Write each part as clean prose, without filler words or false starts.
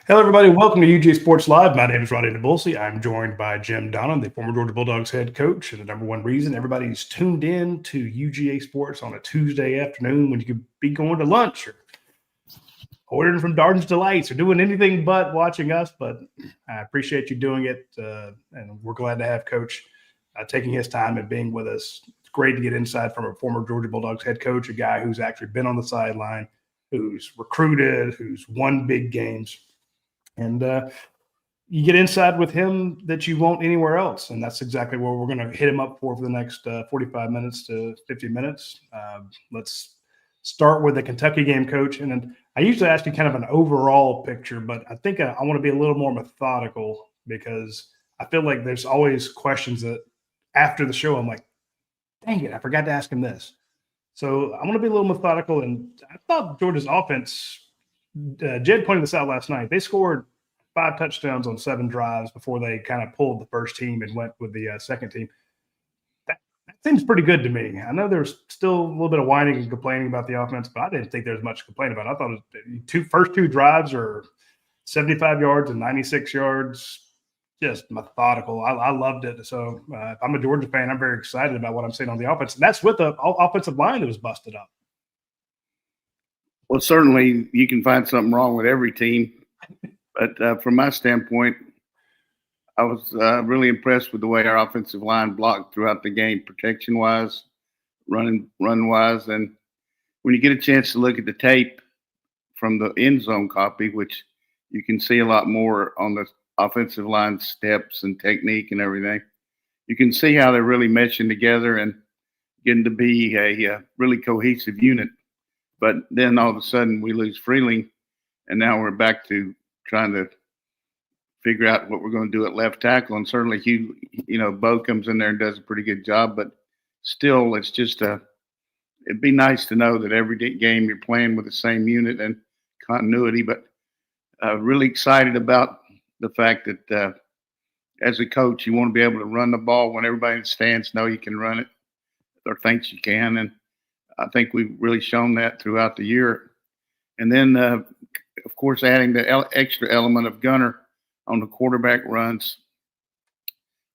Hello, everybody. Welcome to UGASports Live. My name is Radi Nabulsi. I'm joined by Jim Donnan, the former Georgia Bulldogs head coach, and the number one reason everybody's tuned in to UGA Sports on a Tuesday afternoon when you could be going to lunch or ordering from Darden's Delights or doing anything but watching us. But I appreciate you doing it, and we're glad to have Coach taking his time and being with us. It's great to get insight from a former Georgia Bulldogs head coach, a guy who's actually been on the sideline, who's recruited, who's won big games. And you get inside with him that you won't anywhere else. And that's exactly what we're going to hit him up for the next 45 minutes to 50 minutes. Let's start with the Kentucky game, Coach. And then I usually ask you kind of an overall picture, but I think I want to be a little more methodical because I feel like there's always questions that after the show, I'm like, dang it, I forgot to ask him this. So I want to be a little methodical. And I thought Georgia's offense – Jed pointed this out last night. They scored 5 touchdowns on 7 drives before they kind of pulled the first team and went with the second team. That seems pretty good to me. I know there's still a little bit of whining and complaining about the offense, but I didn't think there was much to complain about. I thought the first 2 drives are 75 yards and 96 yards, just methodical. I loved it. So if I'm a Georgia fan, I'm very excited about what I'm seeing on the offense. And that's with the offensive line that was busted up. Well, certainly you can find something wrong with every team. But from my standpoint, I was really impressed with the way our offensive line blocked throughout the game, protection-wise, run-wise. And when you get a chance to look at the tape from the end zone copy, which you can see a lot more on the offensive line steps and technique and everything, you can see how they're really meshing together and getting to be a really cohesive unit. But then all of a sudden we lose Freeling, and now we're back to trying to figure out what we're going to do at left tackle. And certainly Bo comes in there and does a pretty good job. But still, it's just it'd be nice to know that every game you're playing with the same unit and continuity. But really excited about the fact that as a coach, you want to be able to run the ball when everybody in the stands know you can run it or thinks you can. And I think we've really shown that throughout the year. And then, of course, adding the extra element of Gunner on the quarterback runs,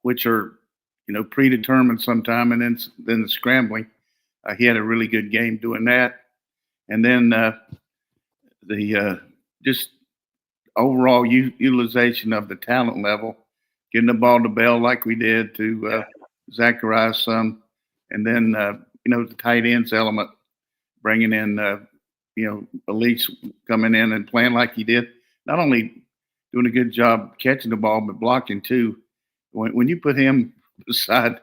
which are, predetermined sometime, and then the scrambling. He had a really good game doing that. And then the just overall utilization of the talent level, getting the ball to Bell like we did, to Zacharias some, and then the tight ends element, bringing in, Elise coming in and playing like he did, not only doing a good job catching the ball, but blocking too. When you put him beside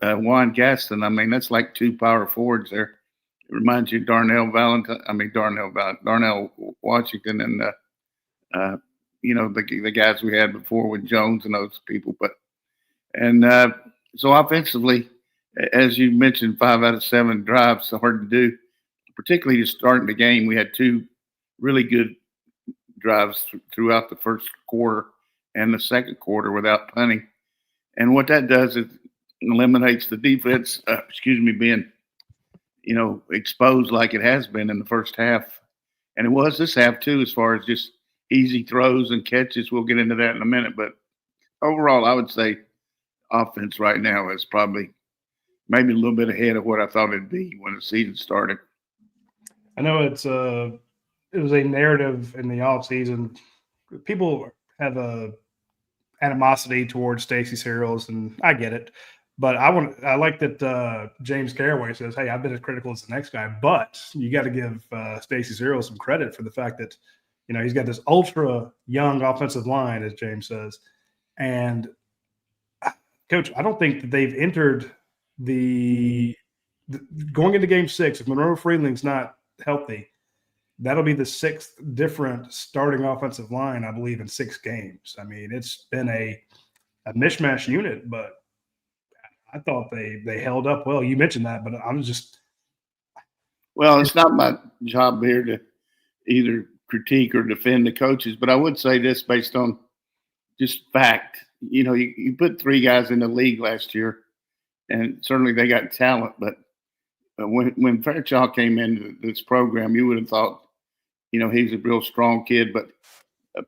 Juan Gaston, I mean, that's like 2 power forwards there. It reminds you of Darnell Washington and, the guys we had before with Jones and those people. So offensively, as you mentioned, 5 out of 7 drives, so hard to do, particularly to start the game. We had 2 really good drives throughout the first quarter and the second quarter without punting. And what that does is eliminates the defense, being, exposed like it has been in the first half. And it was this half too, as far as just easy throws and catches. We'll get into that in a minute. But overall, I would say offense right now is probably maybe a little bit ahead of what I thought it'd be when the season started. I know it was a narrative in the offseason. People have a animosity towards Stacey Searles, and I get it. But I like that James Caraway says, hey, I've been as critical as the next guy, but you got to give Stacey Searles some credit for the fact that, he's got this ultra young offensive line, as James says. And Coach, I don't think that they've entered the going into game 6, if Monroe Freeling's not healthy, that'll be the 6th different starting offensive line, I believe, in 6 games. I mean, it's been a mishmash unit, but I thought they held up well. You mentioned that, but I'm just – Well, it's not my job here to either critique or defend the coaches, but I would say this based on just fact. You put 3 guys in the league last year, and certainly they got talent, but when Fairchild came into this program, you would have thought, he's a real strong kid, but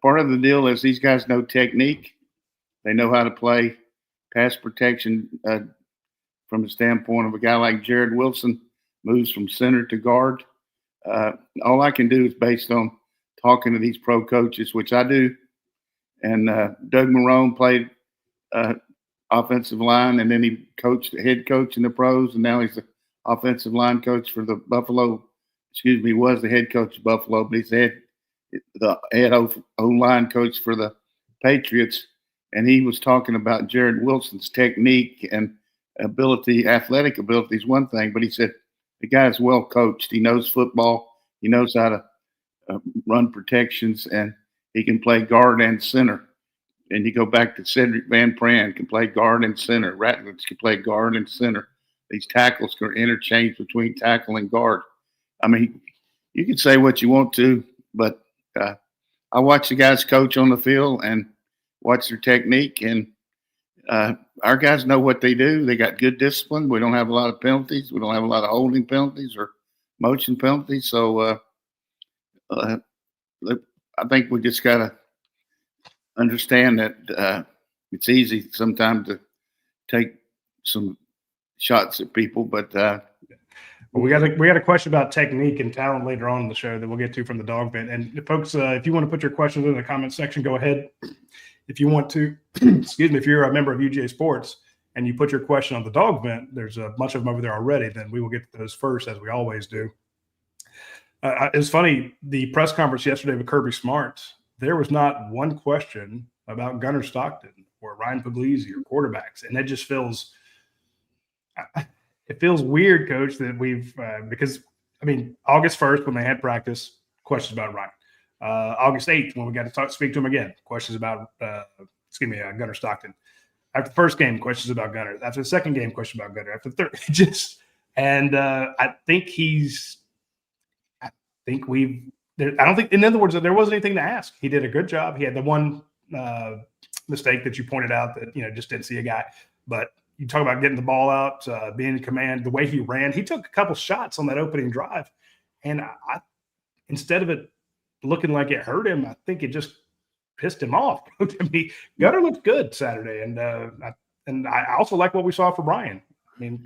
part of the deal is these guys know technique. They know how to play pass protection from the standpoint of a guy like Jared Wilson moves from center to guard. All I can do is based on talking to these pro coaches, which I do. And Doug Marrone played offensive line, and then he coached the head coach in the pros, and now he's the offensive line coach for the Buffalo. Excuse me, was the head coach of Buffalo, but he's the head O-line coach for the Patriots. And he was talking about Jared Wilson's technique and ability. Athletic ability is one thing, but he said the guy's well coached. He knows football. He knows how to run protections, and he can play guard and center. And you go back to Cedric Van Pran, can play guard and center. Ratledge can play guard and center. These tackles can interchange between tackle and guard. I mean, you can say what you want to, but I watch the guys coach on the field and watch their technique, and our guys know what they do. They got good discipline. We don't have a lot of penalties. We don't have a lot of holding penalties or motion penalties. So I think we just got to understand that it's easy sometimes to take some shots at people, but we got a question about technique and talent later on in the show that we'll get to from the dog vent. And folks, if you want to put your questions in the comment section, go ahead. If you want to, excuse me, if you're a member of UGA Sports and you put your question on the dog vent, there's a bunch of them over there already. Then we will get to those first, as we always do. It's funny, the press conference yesterday with Kirby Smart, there was not one question about Gunnar Stockton or Ryan Puglisi or quarterbacks. And that just feels weird, Coach, that we've because, I mean, August 1st when they had practice, questions about Ryan. August 8th when we got to speak to him again, questions about, Gunnar Stockton. After the first game, questions about Gunnar. After the second game, questions about Gunnar. After the third, I don't think, in other words, there wasn't anything to ask. He did a good job. He had the one mistake that you pointed out that, just didn't see a guy. But you talk about getting the ball out, being in command, the way he ran. He took a couple shots on that opening drive. And instead of it looking like it hurt him, I think it just pissed him off. I mean, Gunnar looked good Saturday. And I also like what we saw from Ryan. I mean,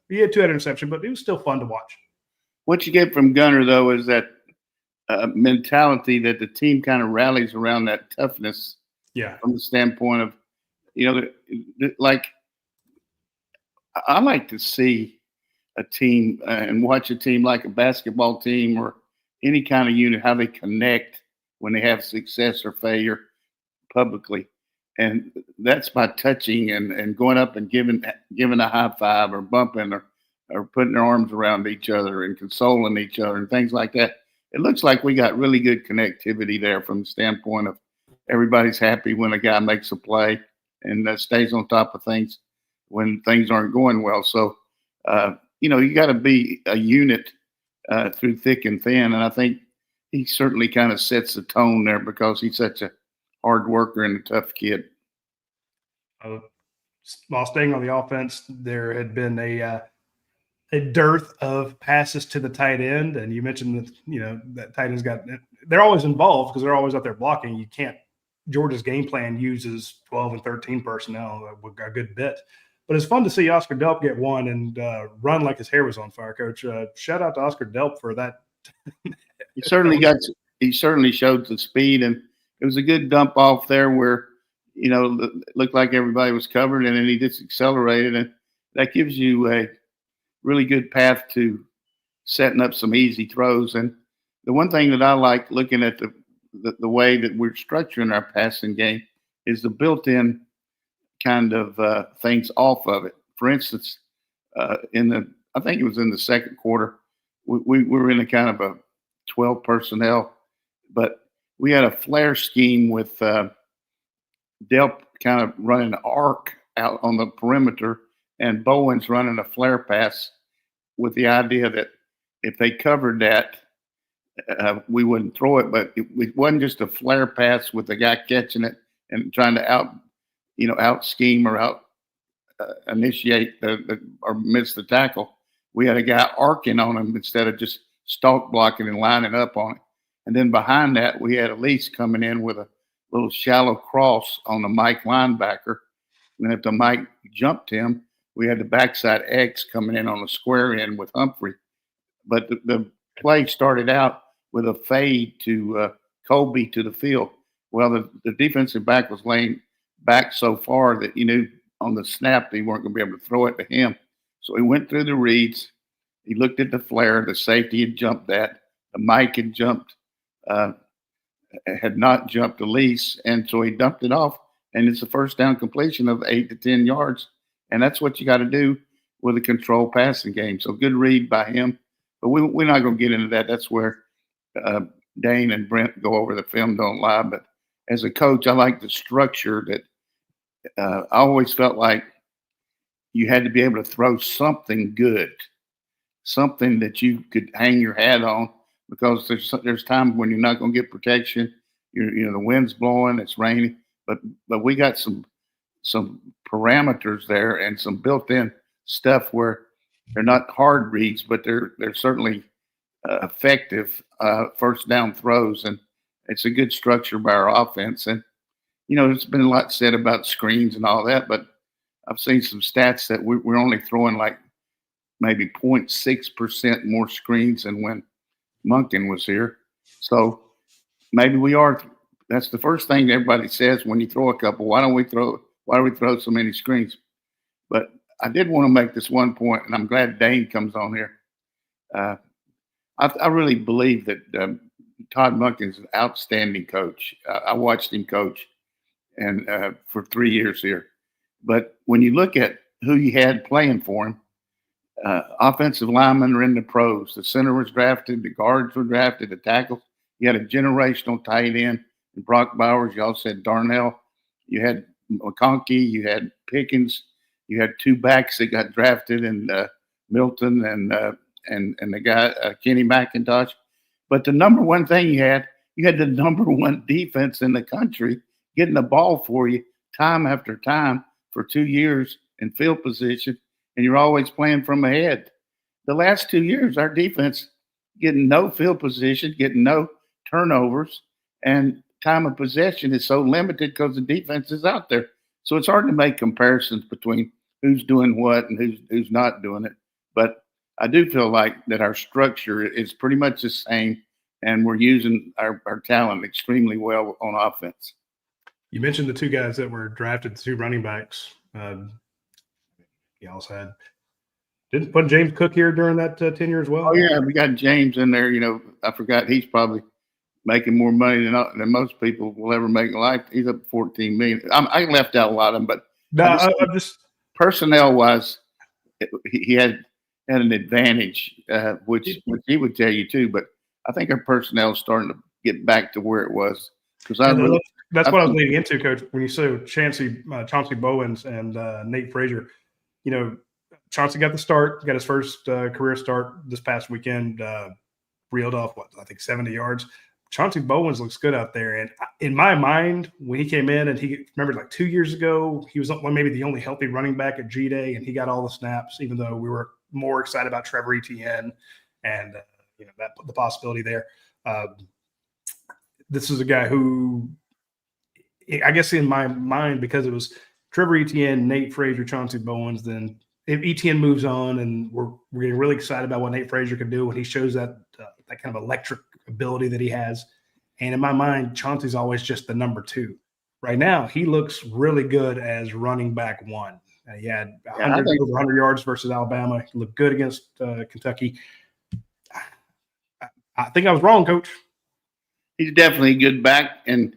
he had 2 interceptions, but it was still fun to watch. What you get from Gunnar, though, is that mentality that the team kind of rallies around that toughness. Yeah. From the standpoint of, like, I like to see a team and watch a team like a basketball team or any kind of unit, how they connect when they have success or failure publicly. And that's by touching and going up and giving a high five or bumping or putting their arms around each other and consoling each other and things like that. It looks like we got really good connectivity there from the standpoint of everybody's happy when a guy makes a play and stays on top of things when things aren't going well. So, you got to be a unit through thick and thin. And I think he certainly kind of sets the tone there because he's such a hard worker and a tough kid. While staying on the offense, there had been a dearth of passes to the tight end. And you mentioned that, that tight end's they're always involved because they're always out there blocking. Georgia's game plan uses 12 and 13 personnel a good bit. But it's fun to see Oscar Delp get one and run like his hair was on fire, Coach. Shout out to Oscar Delp for that. He certainly showed the speed, and it was a good dump off there where, it looked like everybody was covered, and then he just accelerated, and that gives you a really good path to setting up some easy throws. And the one thing that I like looking at the way that we're structuring our passing game is the built-in kind of things off of it. For instance, I think it was in the second quarter, we were in a kind of a 12 personnel, but we had a flare scheme with Delp kind of running an arc out on the perimeter and Bowen's running a flare pass with the idea that if they covered that, we wouldn't throw it. But it wasn't just a flare pass with the guy catching it and trying to out scheme or out initiate or miss the tackle. We had a guy arcing on him instead of just stalk blocking and lining up on it. And then behind that, we had Elise coming in with a little shallow cross on the Mike linebacker. And if the Mike jumped him, we had the backside X coming in on the square end with Humphrey. But the play started out with a fade to Colby to the field. Well, the defensive back was laying back so far that you knew on the snap they weren't going to be able to throw it to him. So he went through the reads. He looked at the flare. The safety had jumped that. The Mike had jumped, had not jumped Elise. And so he dumped it off. And it's a first down completion of 8 to 10 yards. And that's what you got to do with a controlled passing game. So good read by him. But we're not going to get into that. That's where Dane and Brent go over the film, don't lie. But as a coach, I like the structure that I always felt like you had to be able to throw something good, something that you could hang your hat on, because there's times when you're not going to get protection. The wind's blowing, it's raining, but we got some parameters there and some built-in stuff where they're not hard reads, but they're certainly effective first down throws, and it's a good structure by our offense. And there's been a lot said about screens and all that, but I've seen some stats that we're only throwing like maybe 0.6% more screens than when Monken was here. So maybe we are. That's the first thing everybody says when you throw a couple. Why do we throw so many screens? But I did want to make this one point, and I'm glad Dane comes on here. I really believe that Todd Monken is an outstanding coach. I watched him coach and for 3 years here. But when you look at who he had playing for him, offensive linemen are in the pros. The center was drafted. The guards were drafted. The tackles. You had a generational tight end in Brock Bowers. You also had Darnell. You had McConkey. You had Pickens. You had two backs that got drafted, and Milton and the guy Kenny McIntosh. But the number one thing you had the number one defense in the country getting the ball for you time after time for 2 years in field position, and you're always playing from ahead. The last 2 years, our defense getting no field position, getting no turnovers, and time of possession is so limited because the defense is out there. So it's hard to make comparisons between who's doing what and who's not doing it. But I do feel like that our structure is pretty much the same, and we're using our talent extremely well on offense. You mentioned the two guys that were drafted, the two running backs. You also had didn't put James Cook here during that tenure as well. Oh yeah, we got James in there. I forgot he's probably making more money than most people will ever make in life. He's up to $14 million. I left out a lot of them, but I'm just personnel wise, he had an advantage, which he would tell you too. But I think our personnel is starting to get back to where it was. That's what I was leading into, Coach. When you say Chauncey Bowens and Nate Frazier, Chauncey got the start, got his first career start this past weekend, reeled off, 70 yards. Chauncey Bowens looks good out there. And in my mind, when he came in, and he remembered like 2 years ago, he was maybe the only healthy running back at G-Day, and he got all the snaps, even though we were more excited about Trevor Etienne and the possibility there. This is a guy who, I guess in my mind, because it was Trevor Etienne, Nate Frazier, Chauncey Bowens, then if Etienne moves on, and we're getting really excited about what Nate Frazier can do when he shows that kind of electric over that he has. And in my mind, Chauncey's always just the number two. Right now, he looks really good as running back one. He had over 100 yards versus Alabama. He looked good against Kentucky. I think I was wrong, Coach. He's definitely a good back, and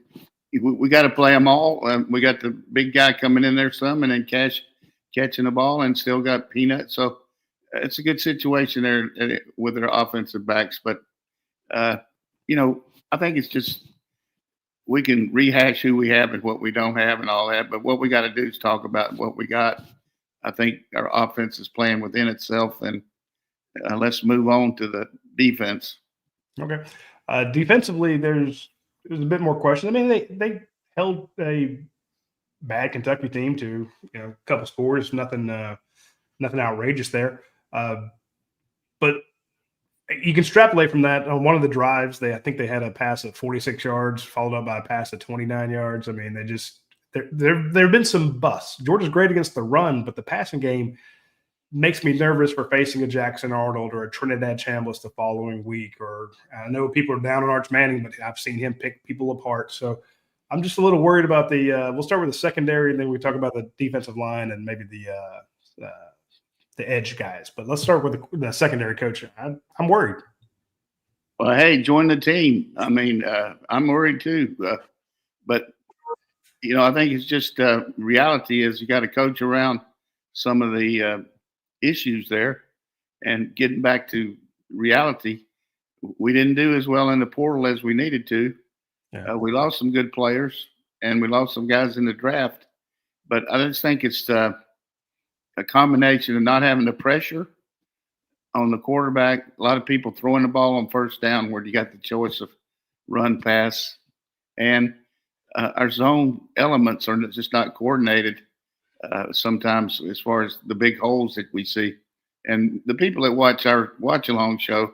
we got to play them all. We got the big guy coming in there some, and then catching the ball, and still got Peanut. So it's a good situation there with their offensive backs. But, I think it's just we can rehash who we have and what we don't have and all that. But what we got to do is talk about what we got. I think our offense is playing within itself, and let's move on to the defense. Okay. Defensively, there's a bit more question. I mean, they held a bad Kentucky team to a couple scores, nothing outrageous there. But you can extrapolate from that. On one of the drives, I think they had a pass at 46 yards, followed up by a pass at 29 yards. I mean, there have been some busts. Georgia's great against the run, but the passing game makes me nervous for facing a Jackson Arnold or a Trinidad Chambliss the following week. Or I know people are down on Arch Manning, but I've seen him pick people apart. So I'm just a little worried about we'll start with the secondary, and then we talk about the defensive line and maybe the edge guys. But let's start with the secondary coach. I'm worried. Well, hey, join the team. I mean, I'm worried too. But, I think it's just reality is you got to coach around some of the issues there and getting back to reality. We didn't do as well in the portal as we needed to. Yeah. We lost some good players and we lost some guys in the draft. But I just think it's a combination of not having the pressure on the quarterback, a lot of people throwing the ball on first down where you got the choice of run, pass, and our zone elements are just not coordinated sometimes as far as the big holes that we see. And the people that watch our watch-along show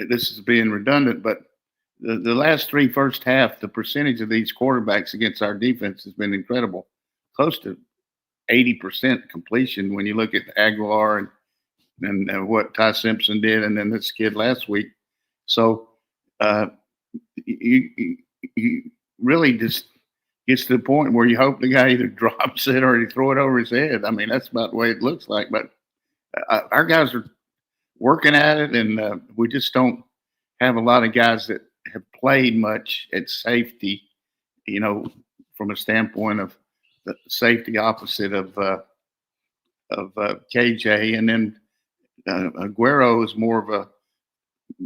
this is being redundant, but the last three first half, the percentage of these quarterbacks against our defense has been incredible, close to 80% completion when you look at Aguilar and what Ty Simpson did, and then this kid last week. So you really just gets to the point where you hope the guy either drops it or he throw it over his head. I mean, that's about the way it looks like. But our guys are working at it, and we just don't have a lot of guys that have played much at safety, from a standpoint of the safety opposite of KJ. And then Aguero is more of a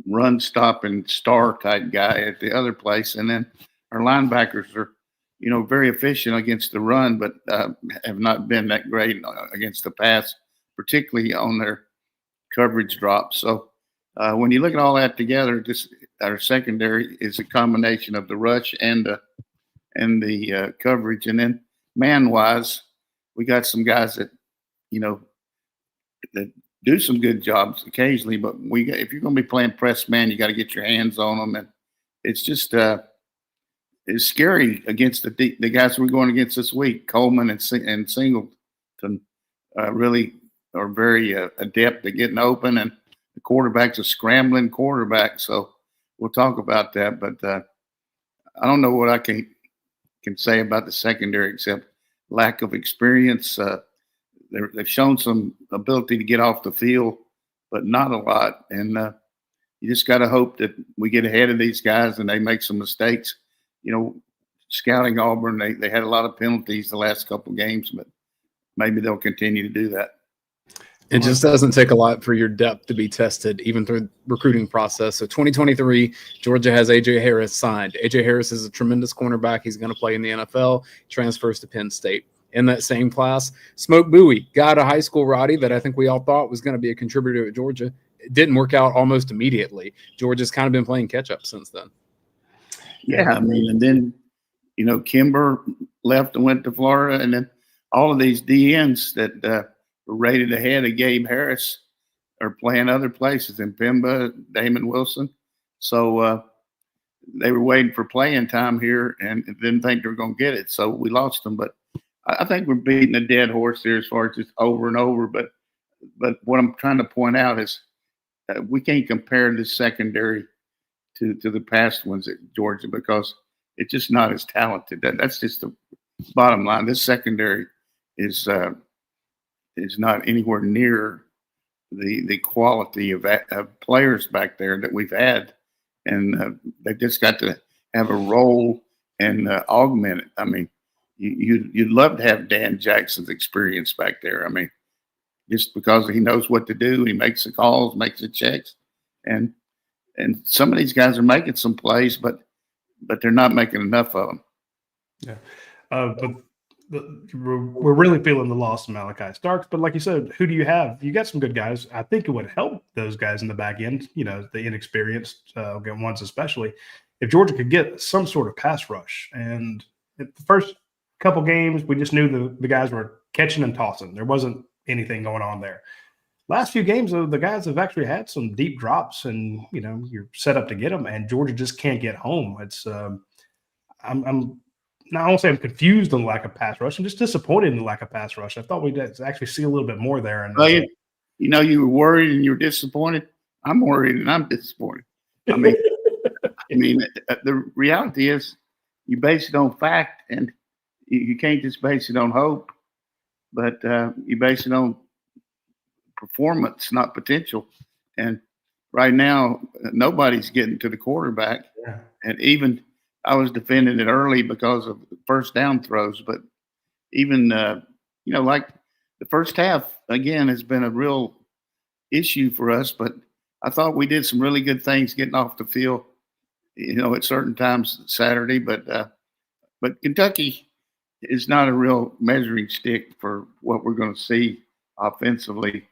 run, stop, and star type guy at the other place. And then our linebackers are, very efficient against the run, but have not been that great against the pass, particularly on their coverage drops. So when you look at all that together, our secondary is a combination of the rush and the coverage. And then man-wise, we got some guys that, that do some good jobs occasionally, but if you're going to be playing press man, you got to get your hands on them. And it's just it's scary against the guys we're going against this week. Coleman and Singleton really are very adept at getting open, and the quarterback's a scrambling quarterback. So we'll talk about that. But I don't know what I can say about the secondary except lack of experience. They've shown some ability to get off the field, but not a lot. And you just got to hope that we get ahead of these guys and they make some mistakes. Scouting Auburn, they had a lot of penalties the last couple of games, but maybe they'll continue to do that. It just doesn't take a lot for your depth to be tested, even through the recruiting process. So 2023, Georgia has A.J. Harris signed. A.J. Harris is a tremendous cornerback. He's going to play in the NFL, transfers to Penn State. In that same class, Smoke Bowie, guy out of high school, Roddy, that I think we all thought was going to be a contributor at Georgia. It didn't work out almost immediately. Georgia's kind of been playing catch-up since then. Yeah, I mean, and then, Kimber left and went to Florida, and then all of these DNs that were rated ahead of Gabe Harris are playing other places in Pemba, Damon Wilson. So they were waiting for playing time here and didn't think they were going to get it. So we lost them. But I think we're beating a dead horse here as far as just over and over. But what I'm trying to point out is we can't compare this secondary to the past ones at Georgia because it's just not as talented. That's just the bottom line. This secondary is not anywhere near the quality of players back there that we've had, and they just got to have a role and augment it. I mean, you'd love to have Dan Jackson's experience back there. I mean, just because he knows what to do, he makes the calls, makes the checks, and some of these guys are making some plays, but they're not making enough of them. Yeah, but we're really feeling the loss of Malachi Starks. But like you said, who do you have? You got some good guys. I think it would help those guys in the back end, the inexperienced ones especially, if Georgia could get some sort of pass rush. And the first couple games, we just knew the guys were catching and tossing. There wasn't anything going on there. last few games, the guys have actually had some deep drops, and you're set up to get them, and Georgia just can't get home. It's I'm now I won't say I'm confused on the lack of pass rush. I'm just disappointed in the lack of pass rush. I thought we'd actually see a little bit more there. And well, you were worried and you're disappointed. I'm worried and I'm disappointed. I mean, the reality is you base it on fact, and you can't just base it on hope, but you base it on performance, not potential. And right now, nobody's getting to the quarterback. Yeah. And even I was defending it early because of first down throws, but even like the first half again has been a real issue for us. But I thought we did some really good things getting off the field, at certain times Saturday. But Kentucky is not a real measuring stick for what we're going to see offensively.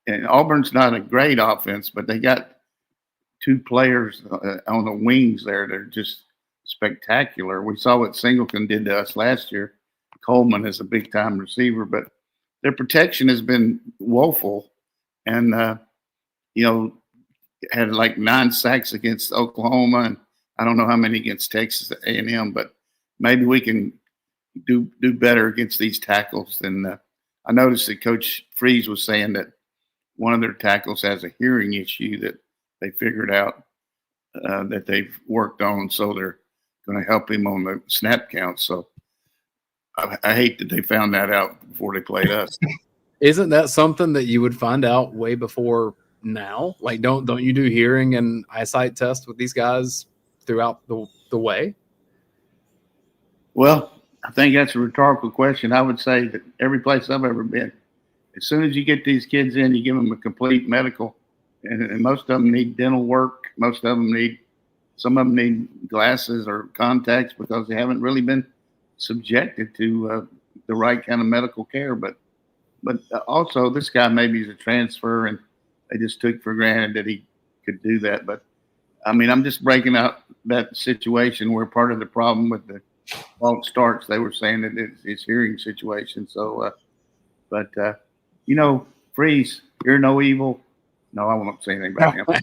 And Auburn's not a great offense, but they got two players on the wings there that are just spectacular. We saw what Singleton did to us last year. Coleman is a big-time receiver, but their protection has been woeful. And, had like 9 sacks against Oklahoma, and I don't know how many against Texas A&M, but maybe we can do better against these tackles. And I noticed that Coach Freeze was saying that one of their tackles has a hearing issue that they figured out that they've worked on, so they're going to help him on the snap count. So I hate that they found that out before they played us. Isn't that something that you would find out way before now? Like, don't you do hearing and eyesight tests with these guys throughout the way? Well, I think that's a rhetorical question. I would say that every place I've ever been, as soon as you get these kids in, you give them a complete medical, and most of them need dental work. Some of them need glasses or contacts because they haven't really been subjected to the right kind of medical care. But also, this guy maybe is a transfer, and they just took for granted that he could do that. But I mean, I'm just breaking out that situation where part of the problem with the false starts, they were saying that it's hearing situation. So, Freeze, you're no evil. No, I won't say anything about him. All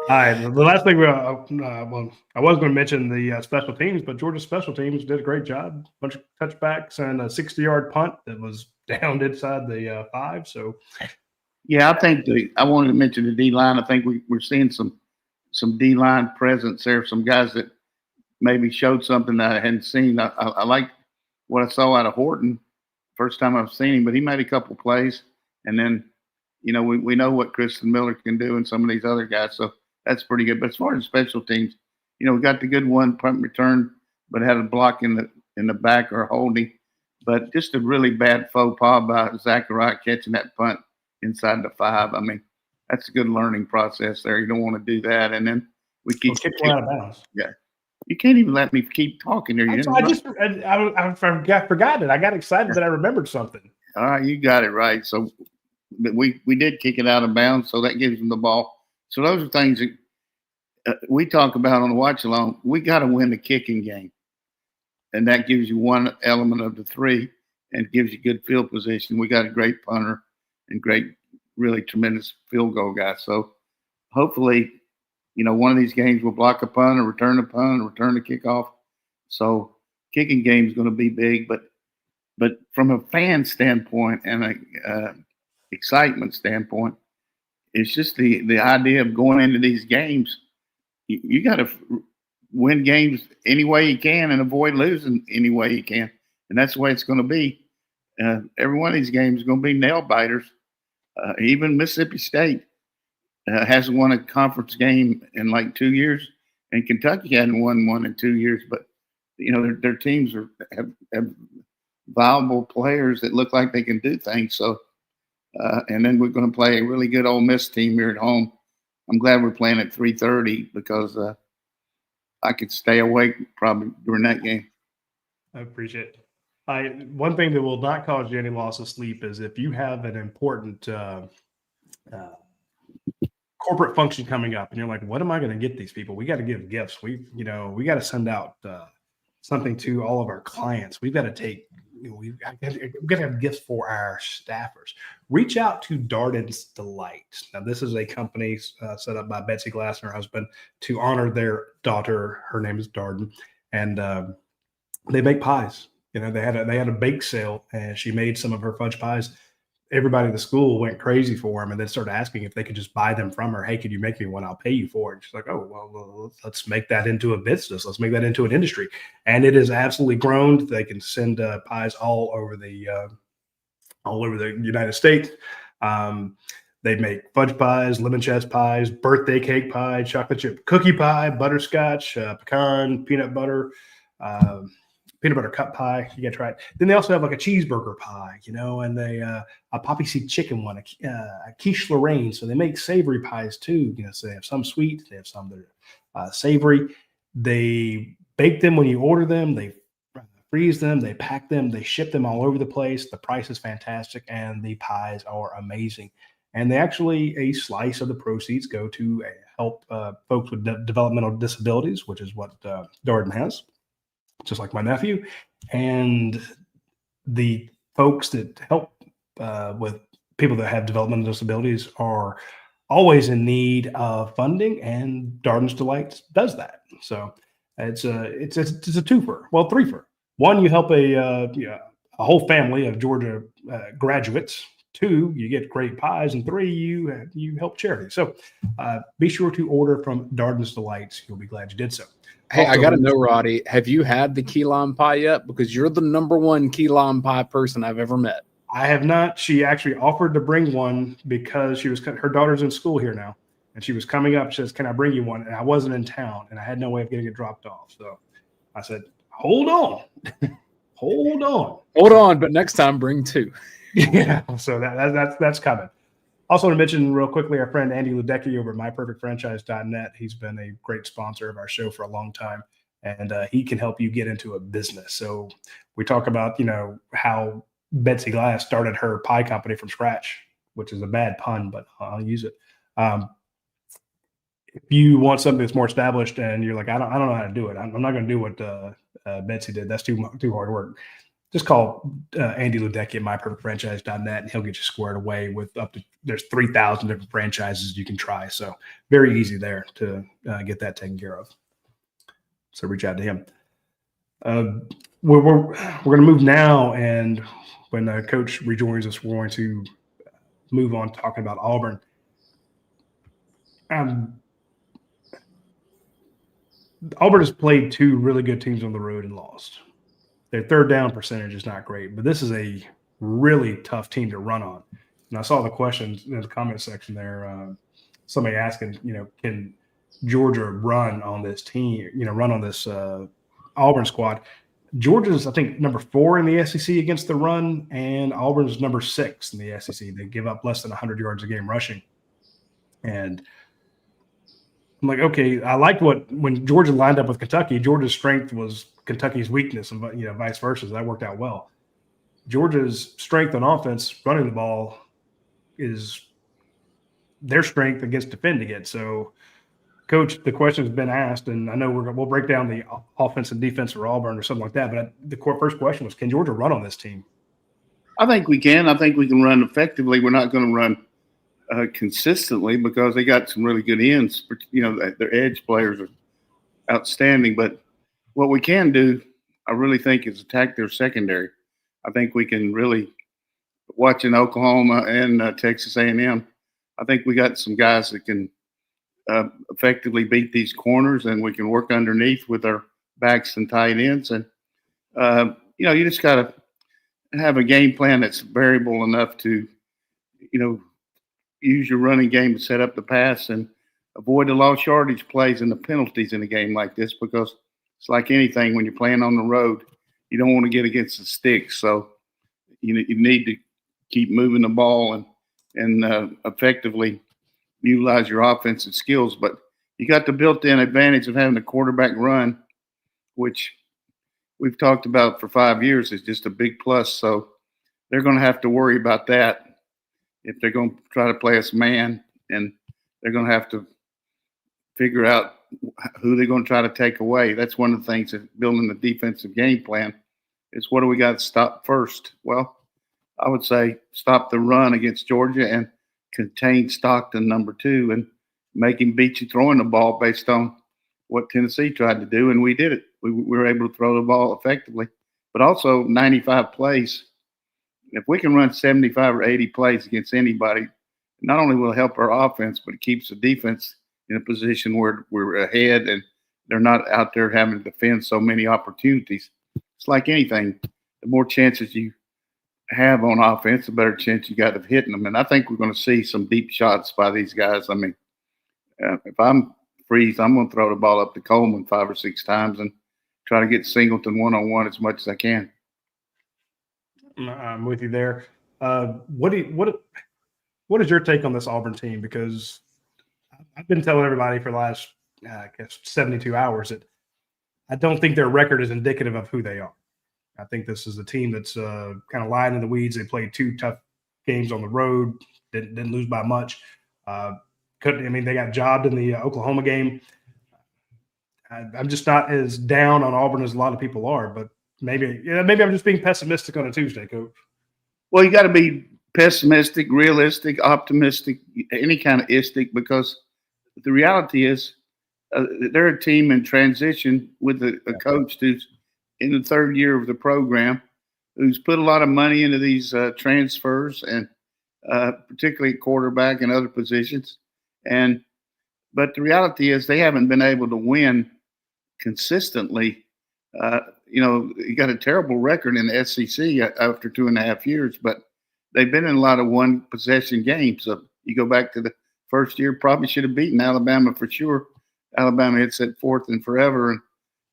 right. The last thing I was going to mention the special teams, but Georgia's special teams did a great job. A bunch of touchbacks and a 60-yard punt that was downed inside the 5. So, yeah, I think I wanted to mention the D-line. I think we're seeing some D-line presence there, some guys that maybe showed something that I hadn't seen. I like what I saw out of Horton first time I've seen him, but he made a couple plays. And then, we know what Kristen Miller can do and some of these other guys. So that's pretty good. But as far as special teams, we got the good one punt return, but had a block in the back or holding. But just a really bad faux pas by Zachariah catching that punt inside the 5. I mean, that's a good learning process there. You don't want to do that. And then we keep kicking out of bounds. Yeah. You can't even let me keep talking there. I forgot it. I got excited that I remembered something. All right, you got it right. So we did kick it out of bounds, so that gives them the ball. So those are things that we talk about on the watch along. We got to win the kicking game, and that gives you one element of the 3 and gives you good field position. We got a great punter and great, really tremendous field goal guy. So hopefully, one of these games will block a punt or return a punt or return the kickoff. So kicking game is going to be big, but from a fan standpoint and a excitement standpoint, it's just the idea of going into these games. You got to win games any way you can and avoid losing any way you can, and that's the way it's going to be. Every one of these games is going to be nail biters. Even Mississippi State hasn't won a conference game in like 2 years, and Kentucky hadn't won one in 2 years. But their teams have viable players that look like they can do things. So, and then we're going to play a really good Ole Miss team here at home. I'm glad we're playing at 3:30 because I could stay awake probably during that game. I appreciate it. One thing that will not cause you any loss of sleep is if you have an important corporate function coming up and you're like, what am I going to get these people? We got to give gifts. We got to send out something to all of our clients. We've got to take we've got to have gifts for our staffers. Reach out to Darden's Delight. Now, this is a company set up by Betsy Glass and her husband to honor their daughter. Her name is Darden, and they make pies. They had a bake sale, and she made some of her fudge pies. Everybody in the school went crazy for them, and then started asking if they could just buy them from her. Hey, could you make me one? I'll pay you for it. She's like, oh, well, let's make that into a business. Let's make that into an industry. And it is absolutely grown. They can send pies all over the United States. They make fudge pies, lemon chess pies, birthday cake pie, chocolate chip cookie pie, butterscotch, pecan, peanut butter cup pie. You gotta try it. Then they also have like a cheeseburger pie, and they a poppy seed chicken one, a quiche Lorraine. So they make savory pies too. So they have some sweet, they have some that are savory. They bake them when you order them. They freeze them, they pack them, they ship them all over the place. The price is fantastic, and the pies are amazing. And they actually, a slice of the proceeds go to help folks with developmental disabilities, which is what Darden has, just like my nephew. And the folks that help with people that have developmental disabilities are always in need of funding, and Darden's Delight does that. So it's a twofer, well, threefer. One, you help a whole family of Georgia graduates. Two, you get great pies, and three, you help charity. So be sure to order from Darden's Delights. You'll be glad you did so. Hey, Also, I got to know, Roddy, have you had the key lime pie yet? Because you're the number one key lime pie person I've ever met. I have not. She actually offered to bring one because her daughter's in school here now, and she was coming up. She says, "Can I bring you one?" And I wasn't in town, and I had no way of getting it dropped off. So I said, "Hold on, hold on, but next time bring two." Yeah, so that's coming. Also, to mention real quickly, our friend Andy Ludecki over at MyPerfectFranchise.net. He's been a great sponsor of our show for a long time, and he can help you get into a business. So we talk about how Betsy Glass started her pie company from scratch, which is a bad pun, but I'll use it. If you want something that's more established and you're like, I don't know how to do it, I'm not going to do what Betsy did. That's too hard work. Just call Andy Ludecki at MyPerfectFranchise.net, and he'll get you squared away with there's 3,000 different franchises you can try. So very easy there to get that taken care of. So reach out to him. We're going to move now, and when Coach rejoins us, we're going to move on talking about Auburn. Auburn has played two really good teams on the road and lost. Their third down percentage is not great, but this is a really tough team to run on. And I saw the questions in the comment section there. Somebody asking, can Georgia run on this team, run on this Auburn squad? Georgia's, I think, number 4 in the SEC against the run, and Auburn's number 6 in the SEC. They give up less than 100 yards a game rushing. And I'm like, okay, I liked when Georgia lined up with Kentucky, Georgia's strength was Kentucky's weakness, and vice versa. So that worked out well. Georgia's strength on offense, running the ball, is their strength against defending it. So, Coach, the question has been asked, and I know we'll break down the offense and defense for Auburn or something like that. But the first question was, can Georgia run on this team? I think we can. I think we can run effectively. We're not going to run consistently because they got some really good ends. Their edge players are outstanding. But what we can do, I really think, is attack their secondary. I think we can really, watching Oklahoma and Texas A&M, I think we got some guys that can effectively beat these corners, and we can work underneath with our backs and tight ends. And, you just got to have a game plan that's variable enough to, use your running game to set up the pass and avoid the lost yardage plays and the penalties in a game like this, because it's like anything when you're playing on the road, you don't want to get against the sticks. So you need to keep moving the ball and effectively utilize your offensive skills. But you got the built-in advantage of having the quarterback run, which we've talked about for 5 years, is just a big plus. So they're going to have to worry about that if they're going to try to play us man, and they're going to have to figure out who they're going to try to take away. That's one of the things that building the defensive game plan is what do we got to stop first? Well, I would say stop the run against Georgia and contain Stockton, number 2, and make him beat you throwing the ball based on what Tennessee tried to do, and we did it. We were able to throw the ball effectively, but also 95 plays. If we can run 75 or 80 plays against anybody, not only will it help our offense, but it keeps the defense in a position where we're ahead and they're not out there having to defend so many opportunities. It's like anything. The more chances you have on offense, the better chance you got of hitting them. And I think we're going to see some deep shots by these guys. I mean, if I'm Freeze, I'm going to throw the ball up to Coleman 5 or 6 times and try to get Singleton one-on-one as much as I can. I'm with you there. What is your take on this Auburn team? Because I've been telling everybody for the last, I guess, 72 hours that I don't think their record is indicative of who they are. I think this is a team that's kind of lying in the weeds. They played 2 tough games on the road, didn't lose by much. They got jobbed in the Oklahoma game. I'm just not as down on Auburn as a lot of people are, but maybe I'm just being pessimistic on a Tuesday, Coach. Well, you got to be pessimistic, realistic, optimistic, any kind of istic, because the reality is they're a team in transition with a coach who's in the 3rd year of the program, who's put a lot of money into these transfers and particularly quarterback and other positions. But the reality is they haven't been able to win consistently. You got a terrible record in the SEC after 2.5 years, but they've been in a lot of one-possession games. So you go back to the first year, probably should have beaten Alabama for sure. Alabama hits that 4th and forever and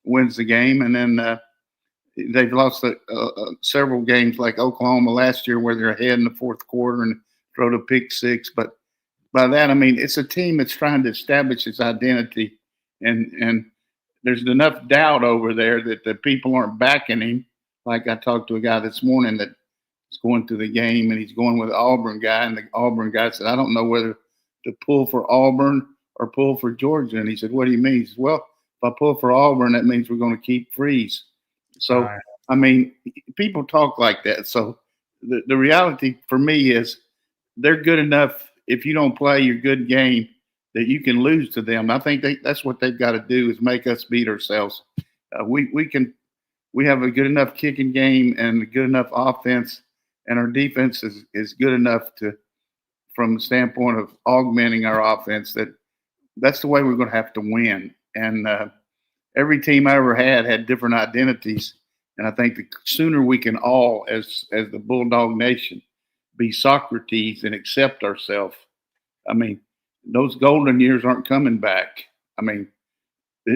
wins the game. And then they've lost several games like Oklahoma last year where they're ahead in the 4th quarter and throw the pick 6. But by that, I mean, it's a team that's trying to establish its identity. And there's enough doubt over there that the people aren't backing him. Like I talked to a guy this morning that is going to the game, and he's going with the Auburn guy, and the Auburn guy said, I don't know whether to pull for Auburn or pull for Georgia. And he said, what do you mean? He said, well, if I pull for Auburn, that means we're going to keep Freeze. So, right. I mean, people talk like that. So the reality for me is they're good enough. If you don't play your good game, that you can lose to them. I think that's what they've got to do is make us beat ourselves. We have a good enough kicking game and a good enough offense, and our defense is good enough from the standpoint of augmenting our offense, that's the way we're going to have to win. And every team I ever had different identities, and I think the sooner we can all, as the Bulldog Nation, be Socrates and accept ourselves. I mean, those golden years aren't coming back. I mean,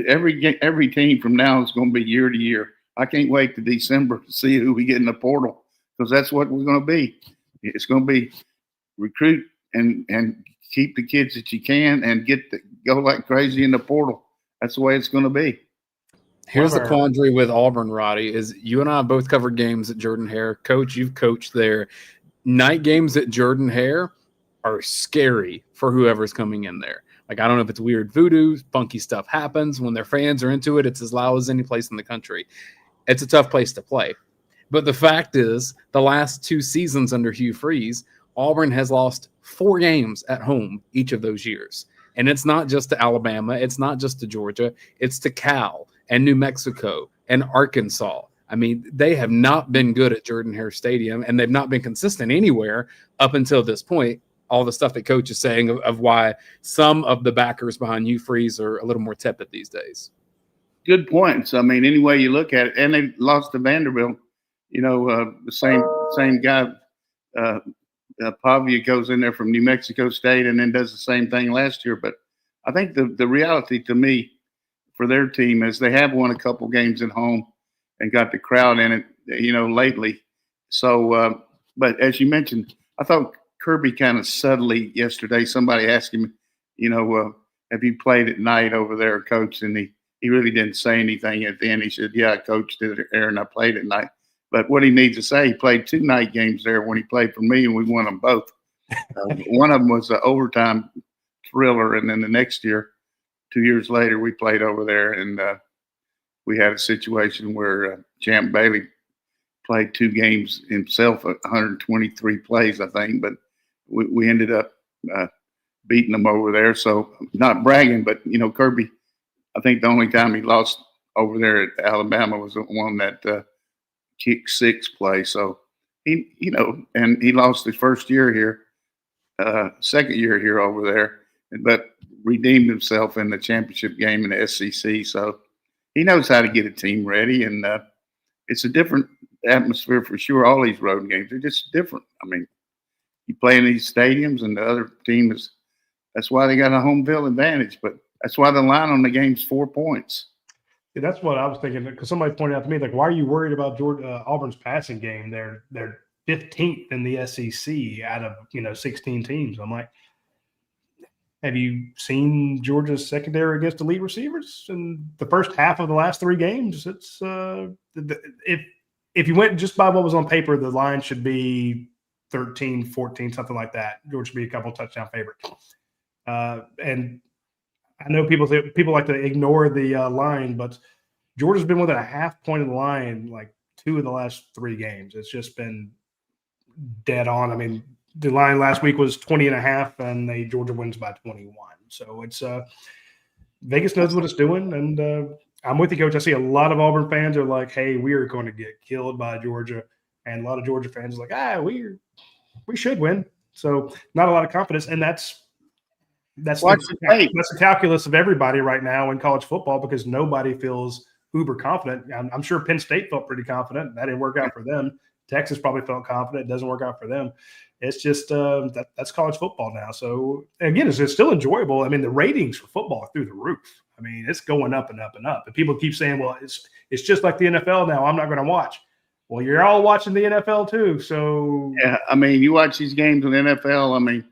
every team from now is going to be year to year. I can't wait to December to see who we get in the portal, because that's what we're going to be. It's going to be recruit and keep the kids that you can and go like crazy in the portal. That's the way it's going to be. Here's the quandary with Auburn, Roddy, is you and I both covered games at Jordan-Hare. Coach, you've coached there. Night games at Jordan-Hare are scary for whoever's coming in there. Like, I don't know if it's weird voodoo, funky stuff happens. When their fans are into it, it's as loud as any place in the country. It's a tough place to play. But the fact is, the last 2 seasons under Hugh Freeze, Auburn has lost 4 games at home each of those years. And it's not just to Alabama. It's not just to Georgia. It's to Cal and New Mexico and Arkansas. I mean, they have not been good at Jordan-Hare Stadium, and they've not been consistent anywhere up until this point. All the stuff that Coach is saying of why some of the backers behind Hugh Freeze are a little more tepid these days. Good points. I mean, any way you look at it, and they lost to Vanderbilt. The same guy, Pavia, goes in there from New Mexico State and then does the same thing last year. But I think the reality to me for their team is they have won a couple games at home and got the crowd in it, lately. So, but as you mentioned, I thought Kirby kind of subtly yesterday, somebody asked him, have you played at night over there, Coach? And he really didn't say anything at the end. He said, yeah, I coached there and I played at night. But what he needs to say, he played 2 night games there when he played for me, and we won them both. One of them was an overtime thriller, and then the next year, 2 years later, we played over there, and we had a situation where Champ Bailey played 2 games himself, 123 plays, I think, but we ended up beating them over there. So not bragging, but Kirby, I think the only time he lost over there at Alabama was the one that kick 6 play. So he, and he lost his first year here, second year here over there, but redeemed himself in the championship game in the SEC. So he knows how to get a team ready, and it's a different atmosphere for sure. All these road games are just different. I mean, you play in these stadiums, and the other team that's why they got a home field advantage. But that's why the line on the game's 4 points. Yeah, that's what I was thinking, because somebody pointed out to me, like, why are you worried about Auburn's passing game? They're 15th in the SEC out of 16 teams. I'm like, have you seen Georgia's secondary against elite receivers in the first half of the last 3 games? It's if you went just by what was on paper, the line should be 13, 14, something like that. Georgia should be a couple touchdown favorite. And I know people like to ignore the line, but Georgia's been within a half point of the line like 2 of the last 3 games. It's just been dead on. I mean, the line last week was 20.5, and Georgia wins by 21. So it's Vegas knows what it's doing, and I'm with you, Coach. I see a lot of Auburn fans are like, "Hey, we are going to get killed by Georgia," and a lot of Georgia fans are like, we should win." So not a lot of confidence, and that's the calculus of everybody right now in college football, because nobody feels uber confident. I'm sure Penn State felt pretty confident. That didn't work out for them. Texas probably felt confident. It doesn't work out for them. It's just that's college football now. So, again, it's still enjoyable. I mean, the ratings for football are through the roof. I mean, it's going up and up and up. And people keep saying, well, it's just like the NFL now. I'm not going to watch. Well, you're all watching the NFL too. So, yeah, I mean, you watch these games in the NFL. I mean,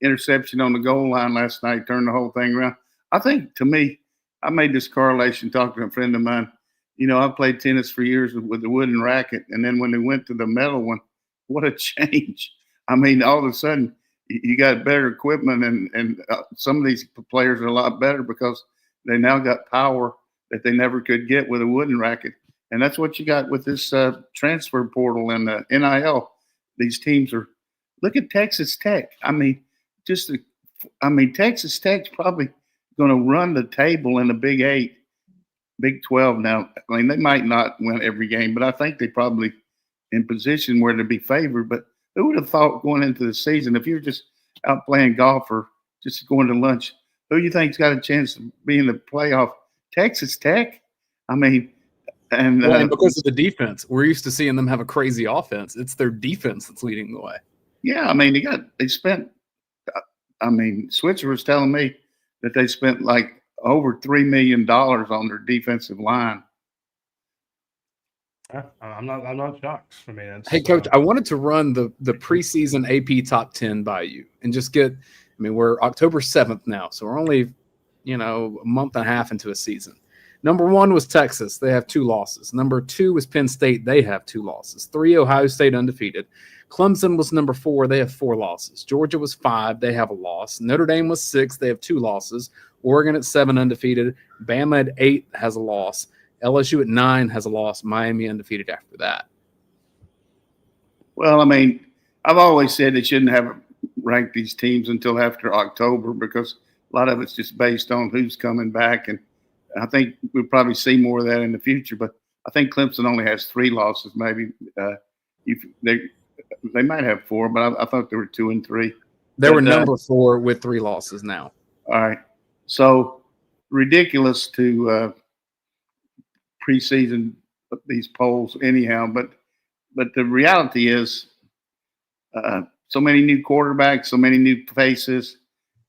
interception on the goal line last night turned the whole thing around. I think, to me, I made this correlation talking to a friend of mine. I played tennis for years with the wooden racket, and then when they went to the metal one, what a change. I mean, all of a sudden, you got better equipment, and some of these players are a lot better because they now got power that they never could get with a wooden racket. And that's what you got with this transfer portal and the NIL. These teams are – look at Texas Tech. I mean, Texas Tech's probably going to run the table in the Big 8. Big 12 now. I mean, they might not win every game, but I think they probably in position where to be favored. But who would have thought going into the season, if you're just out playing golf or just going to lunch, who do you think's got a chance to be in the playoff? Texas Tech? I mean, and because of the defense, we're used to seeing them have a crazy offense. It's their defense that's leading the way. Yeah, I mean, they spent. I mean, Switzer was telling me that they spent like over $3 million on their defensive line. I'm not shocked. I mean, hey, Coach, I wanted to run the preseason AP top 10 by you and just get. I mean, we're October 7th now, so we're only a month and a half into a season. Number 1 was Texas. They have 2 losses. Number 2 was Penn State. They have 2 losses. 3, Ohio State undefeated. Clemson was number 4. They have 4 losses. Georgia was 5. They have a loss. Notre Dame was 6. They have 2 losses. Oregon at 7 undefeated. Bama at 8 has a loss. LSU at 9 has a loss. Miami undefeated after that. Well, I mean, I've always said they shouldn't have ranked these teams until after October because a lot of it's just based on who's coming back. And I think we'll probably see more of that in the future. But I think Clemson only has 3 losses, maybe. They might have 4, but I thought they were 2 and 3. They were number 4 with 3 losses now. All right. So ridiculous to preseason these polls anyhow. But the reality is so many new quarterbacks, so many new faces.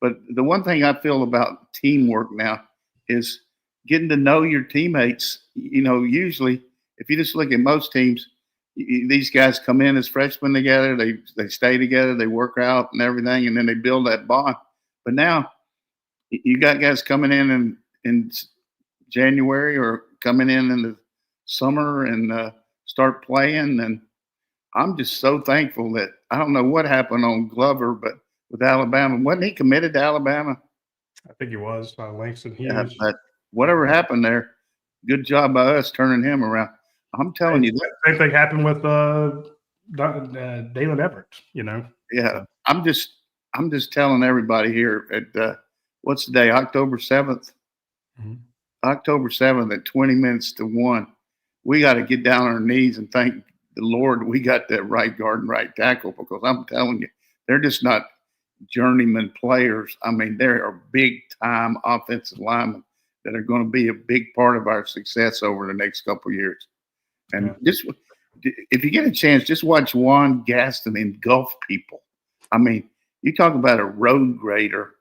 But the one thing I feel about teamwork now is getting to know your teammates. Usually if you just look at most teams, these guys come in as freshmen together. They stay together. They work out and everything, and then they build that bond. But now you got guys coming in January or coming in the summer and start playing. And I'm just so thankful that I don't know what happened on Glover, but with Alabama, wasn't he committed to Alabama? I think he was. Langston Hughes. Yeah, but whatever happened there, good job by us turning him around. I'm telling you, same thing happened with Dalen Everett. yeah. So. I'm just telling everybody here at what's the day? October 7th. Mm-hmm. October 7th at 20 minutes to 1. We got to get down on our knees and thank the Lord we got that right guard and right tackle, because I'm telling you, they're just not journeyman players. I mean, they are big time offensive linemen that are going to be a big part of our success over the next couple of years. And just if you get a chance, just watch Juan Gaston engulf people. I mean, you talk about a road grader.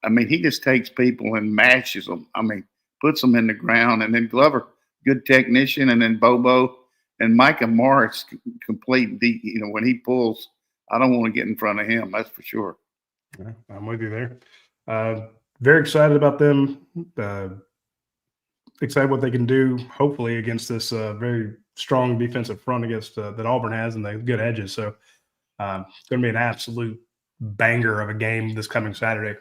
I mean, he just takes people and mashes them. I mean, puts them in the ground. And then Glover, good technician, and then Bobo and Micah Morris, complete. When he pulls, I don't want to get in front of him. That's for sure. Yeah, I'm with you there. Very excited about them. Excited what they can do, hopefully, against this very strong defensive front against that Auburn has, and the good edges. So it's going to be an absolute banger of a game this coming Saturday.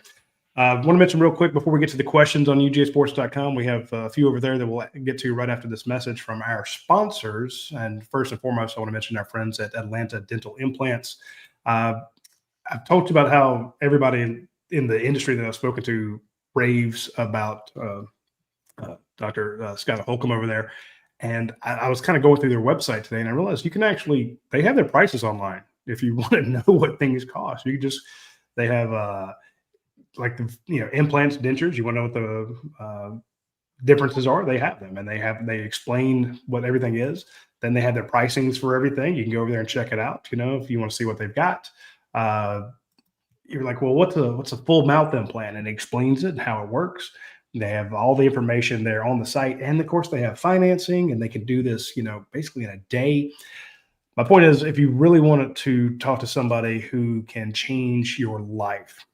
I want to mention real quick before we get to the questions on UGASports.com, we have a few over there that we'll get to right after this message from our sponsors. And first and foremost, I want to mention our friends at Atlanta Dental Implants. I've talked about how everybody in the industry that I've spoken to raves about Dr. Scott Holcomb over there. And I was kind of going through their website today, and I realized they have their prices online. If you want to know what things cost, they have like implants, dentures. You want to know what the differences are? They have them, and they explain what everything is. Then they have their pricings for everything. You can go over there and check it out. If you want to see what they've got. You're like, well, what's a full mouth implant? And it explains it and how it works. They have all the information there on the site, and of course they have financing, and they can do this, basically in a day. My point is, if you really wanted to talk to somebody who can change your life,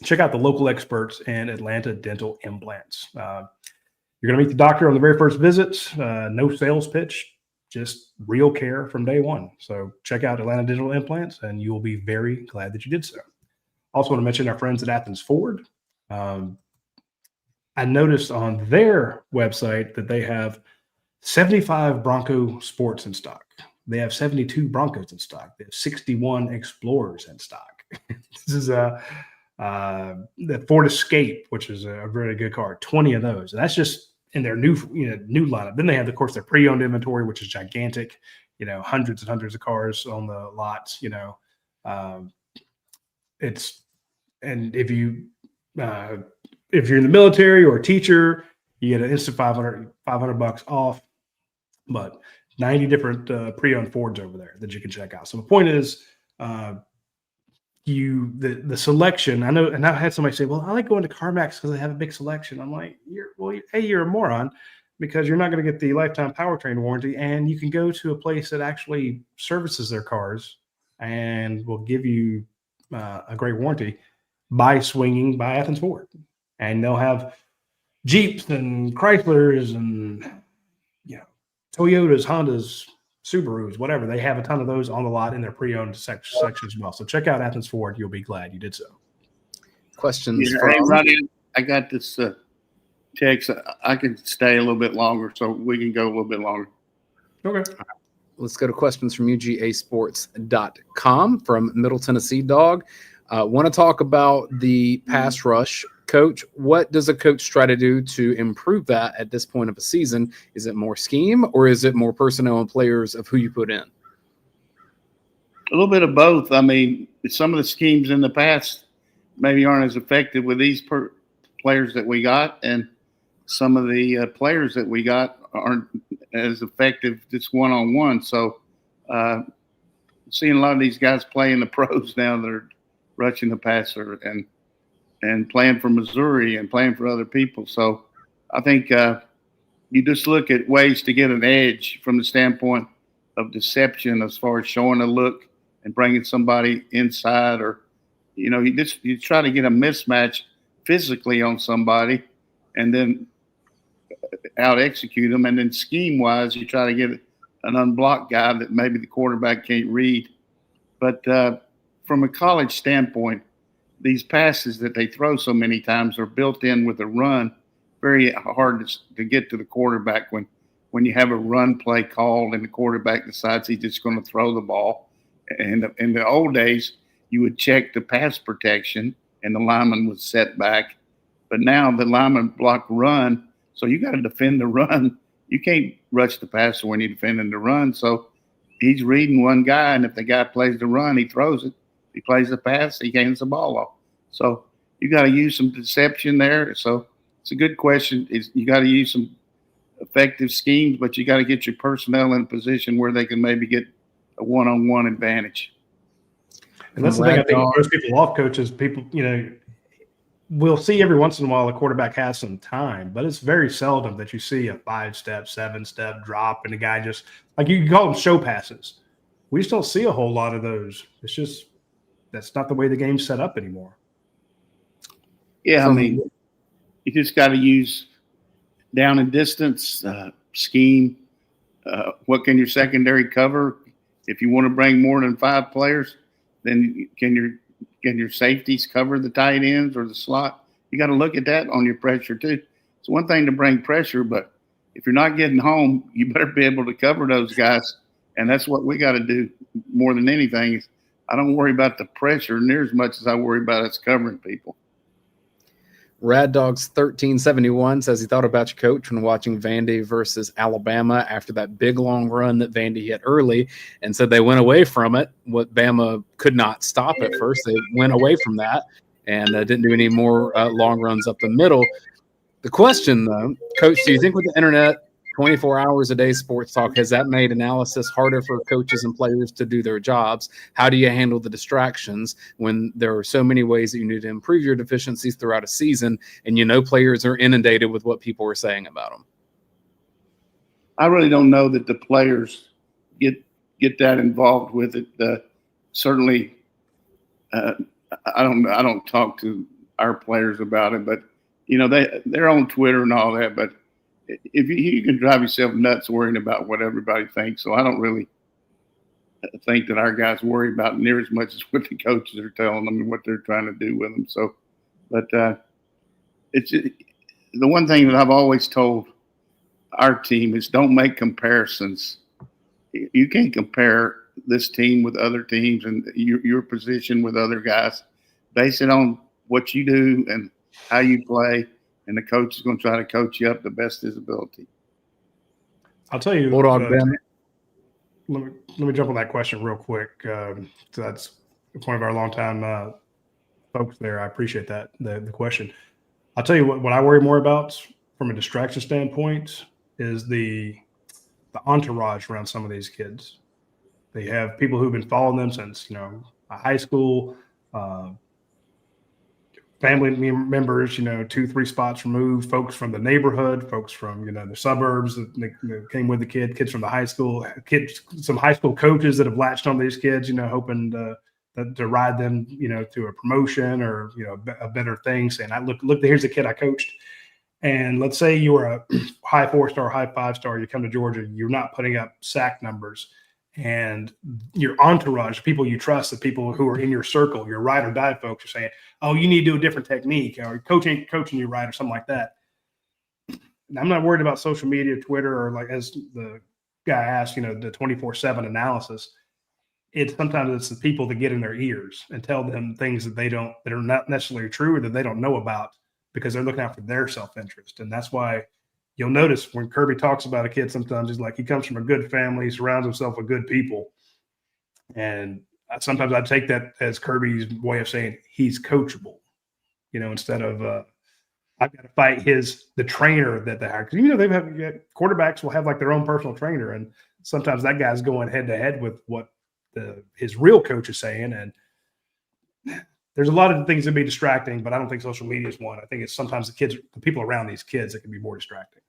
check out the local experts in Atlanta Dental Implants. You're going to meet the doctor on the very first visit. No sales pitch, just real care from day one. So check out Atlanta Dental Implants, and you will be very glad that you did so. Also want to mention our friends at Athens Ford. I noticed on their website that they have 75 Bronco Sports in stock. They have 72 Broncos in stock. They have 61 Explorers in stock. This is the Ford Escape, which is a really good car. 20 of those, and that's just in their new lineup. Then they have, of course, their pre-owned inventory, which is gigantic. Hundreds and hundreds of cars on the lots. If you're in the military or a teacher, you get an instant $500 off. But 90 different pre-owned Fords over there that you can check out. So the point is, the selection. I know, and I've had somebody say, "Well, I like going to CarMax because they have a big selection." I'm like, you're a moron, because you're not going to get the lifetime powertrain warranty, and you can go to a place that actually services their cars and will give you a great warranty by swinging by Athens Ford. And they'll have Jeeps and Chryslers and Toyotas, Hondas, Subarus, whatever. They have a ton of those on the lot in their pre-owned section as well. So check out Athens Ford. You'll be glad you did so. Questions? Hey, Roddy, I got this text. I can stay a little bit longer, so we can go a little bit longer. Okay. Let's go to questions from UGAsports.com from Middle Tennessee Dog. Want to talk about the pass rush. Coach, what does a coach try to do to improve that at this point of a season? Is it more scheme, or is it more personnel and players of who you put in? A little bit of both. I mean, some of the schemes in the past maybe aren't as effective with these players that we got, and some of the players that we got aren't as effective just one-on-one. So seeing a lot of these guys play in the pros now that are rushing the passer and playing for Missouri and playing for other people. So I think you just look at ways to get an edge from the standpoint of deception as far as showing a look and bringing somebody inside, or, you try to get a mismatch physically on somebody and then out execute them. And then scheme wise, you try to get an unblocked guy that maybe the quarterback can't read. But from a college standpoint, these passes that they throw so many times are built in with a run, very hard to get to the quarterback when when you have a run play called and the quarterback decides he's just going to throw the ball. And in the old days, you would check the pass protection and the lineman was set back. But now the lineman block run, so you got to defend the run. You can't rush the passer when you're defending the run. So he's reading one guy, and if the guy plays the run, he throws it. If he plays the pass, he hands the ball off. So you got to use some deception there. So it's a good question. You got to use some effective schemes, but you got to get your personnel in a position where they can maybe get a one-on-one advantage. And that's the thing I think throws people off, coaches. People, we'll see every once in a while the quarterback has some time, but it's very seldom that you see a 5-step, 7-step drop and the guy just like you call them show passes. We just don't see a whole lot of those. It's just that's not the way the game's set up anymore. Yeah, I mean, you just got to use down and distance scheme. What can your secondary cover? If you want to bring more than 5 players, then can your safeties cover the tight ends or the slot? You got to look at that on your pressure too. It's one thing to bring pressure, but if you're not getting home, you better be able to cover those guys. And that's what we got to do more than anything. I don't worry about the pressure near as much as I worry about us covering people. Rad Dogs 1371 says he thought about your coach when watching Vandy versus Alabama after that big long run that Vandy hit early, and said they went away from it. What Bama could not stop at first. They went away from that and didn't do any more long runs up the middle. The question, though, Coach, do you think with the internet, 24 hours a day sports talk, has that made analysis harder for coaches and players to do their jobs? How do you handle the distractions when there are so many ways that you need to improve your deficiencies throughout a season and players are inundated with what people are saying about them? I really don't know that the players get that involved with it. Certainly, I don't talk to our players about it, but they're on Twitter and all that, but if you can drive yourself nuts worrying about what everybody thinks. So I don't really think that our guys worry about near as much as what the coaches are telling them and what they're trying to do with them. So, but it's the one thing that I've always told our team is don't make comparisons. You can't compare this team with other teams and your position with other guys. Base it on what you do and how you play. And the coach is going to try to coach you up the best of his ability. I'll tell you. Bulldog Ben. Let me jump on that question real quick. So that's one of our longtime folks there. I appreciate that, the question. I'll tell you what I worry more about from a distraction standpoint is the entourage around some of these kids. They have people who've been following them since, high school, family members, 2-3 spots removed, folks from the neighborhood, folks from, the suburbs that came with the kids from the high school, some high school coaches that have latched on these kids, hoping to ride them, to a promotion or, a better thing, saying, look, here's the kid I coached. And let's say you were a high 4-star, high 5-star, you come to Georgia, you're not putting up sack numbers. And your entourage, people you trust, the people who are in your circle, your ride or die folks are saying, oh, you need to do a different technique, or coach ain't coaching you right, or something like that. And I'm not worried about social media, Twitter, or like as the guy asked, the 24/7 analysis. Sometimes it's the people that get in their ears and tell them things that are not necessarily true or that they don't know about because they're looking out for their self-interest. And that's why you'll notice when Kirby talks about a kid, sometimes he's like, he comes from a good family, he surrounds himself with good people. And sometimes I take that as Kirby's way of saying he's coachable, instead of I've got to fight the trainer that they hire. Because, they've had quarterbacks will have like their own personal trainer. And sometimes that guy's going head to head with what his real coach is saying. And there's a lot of things that be distracting, but I don't think social media is one. I think it's sometimes the people around these kids that can be more distracting.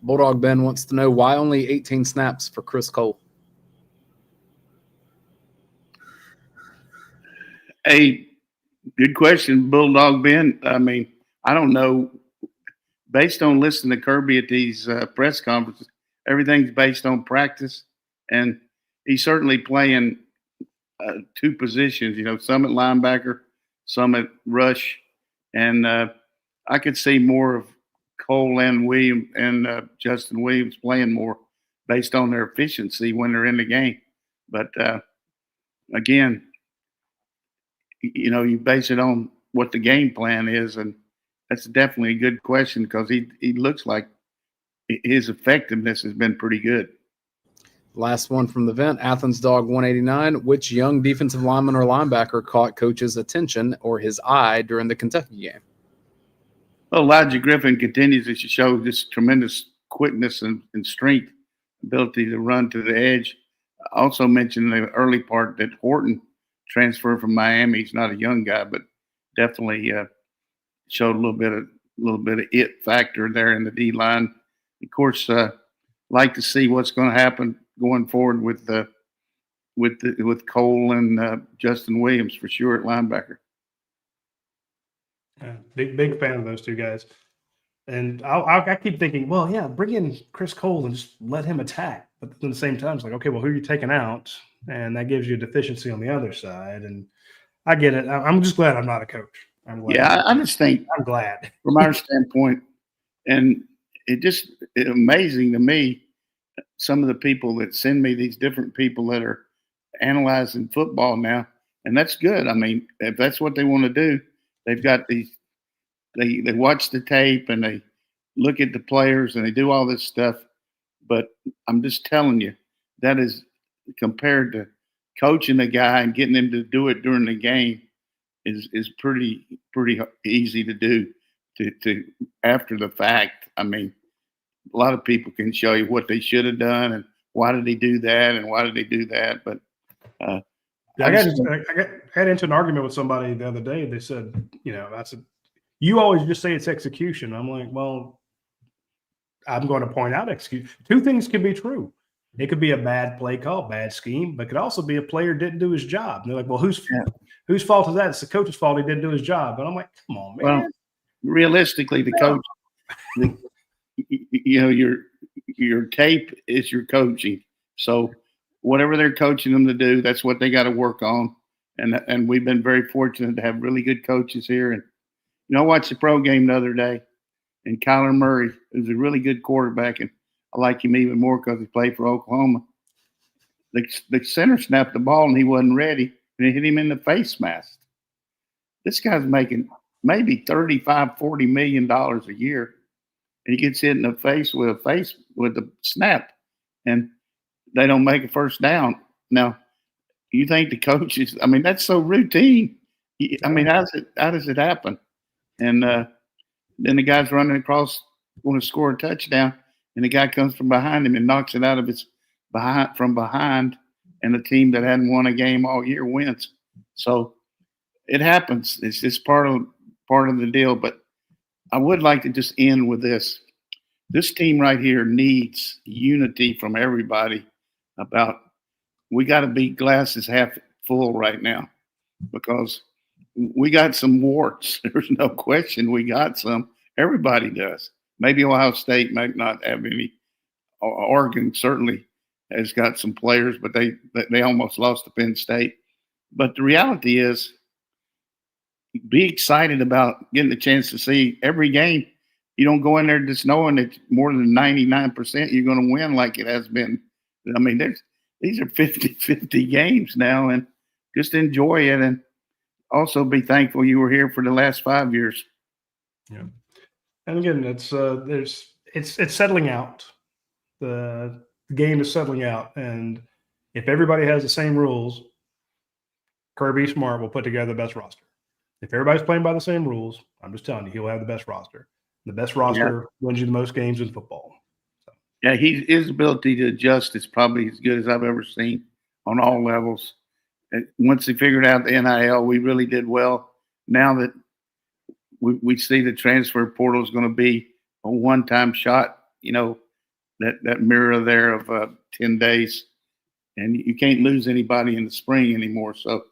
Bulldog Ben wants to know why only 18 snaps for Chris Cole. Hey, good question, Bulldog Ben. I mean, I don't know. Based on listening to Kirby at these press conferences, everything's based on practice, and he's certainly playing 2 positions, some at linebacker, some at rush. And I could see more of Cole and William and Justin Williams playing more based on their efficiency when they're in the game. But again, you base it on what the game plan is, and that's definitely a good question because he looks like his effectiveness has been pretty good. Last one from the vent, Athens Dog 189. Which young defensive lineman or linebacker caught coach's attention or his eye during the Kentucky game? Well, Elijah Griffin continues to show this tremendous quickness and strength, ability to run to the edge. I also mentioned in the early part that Horton transferred from Miami. He's not a young guy, but definitely showed a little bit of it factor there in the D line. Of course, like to see what's going to happen going forward with Cole and Justin Williams for sure at linebacker. Yeah, big fan of those two guys. And I keep thinking, well, yeah, bring in Chris Cole and just let him attack. But at the same time, it's like, okay, well, who are you taking out? And that gives you a deficiency on the other side. And I get it. I'm just glad I'm not a coach. I'm glad. Yeah, I just think I'm glad from our standpoint, and it's amazing to me, some of the people that send me these different people that are analyzing football now, and that's good. I mean, if that's what they want to do, they've got these. They watch the tape and they look at the players and they do all this stuff. But I'm just telling you, that is compared to coaching a guy and getting him to do it during the game is pretty easy to do to after the fact. I mean, a lot of people can show you what they should have done and why did he do that and why did they do that. But I got into an argument with somebody the other day. They said, you always just say it's execution. I'm like, well, I'm going to point out execution. Two things can be true. It could be a bad play call, bad scheme, but it could also be a player didn't do his job. And they're like, well, whose fault is that? It's the coach's fault. He didn't do his job. And I'm like, come on, man. Well, realistically, the coach, your tape is your coaching. So whatever they're coaching them to do, that's what they got to work on. And we've been very fortunate to have really good coaches here. And I watched the pro game the other day, and Kyler Murray is a really good quarterback, and I like him even more because he played for Oklahoma. The center snapped the ball, and he wasn't ready, and it hit him in the face mask. This guy's making maybe $35-40 million a year, and he gets hit in the face with a snap, and they don't make a first down. Now, you think the coaches – I mean, that's so routine. I mean, how does it happen? And then the guy's running across, going to score a touchdown, and the guy comes from behind him and knocks it out of from behind, and the team that hadn't won a game all year wins. So it happens. It's just part of the deal. But I would like to just end with this. This team right here needs unity from everybody about we got to be glasses half full right now because we got some warts. There's no question we got some. Everybody does. Maybe Ohio State might not have any. Oregon certainly has got some players, but they almost lost to Penn State. But the reality is be excited about getting the chance to see every game. You don't go in there just knowing that more than 99% you're going to win like it has been. I mean, these are 50-50 games now, and just enjoy it and also be thankful you were here for the last 5 years. Yeah. And again, it's settling out. The game is settling out. And if everybody has the same rules, Kirby Smart will put together the best roster. If everybody's playing by the same rules, I'm just telling you, he'll have the best roster. The best roster wins you the most games in football. So. Yeah, his ability to adjust is probably as good as I've ever seen on all levels. And once he figured out the NIL, we really did well. Now that we see the transfer portal is going to be a one-time shot, that mirror there of 10 days, and you can't lose anybody in the spring anymore. So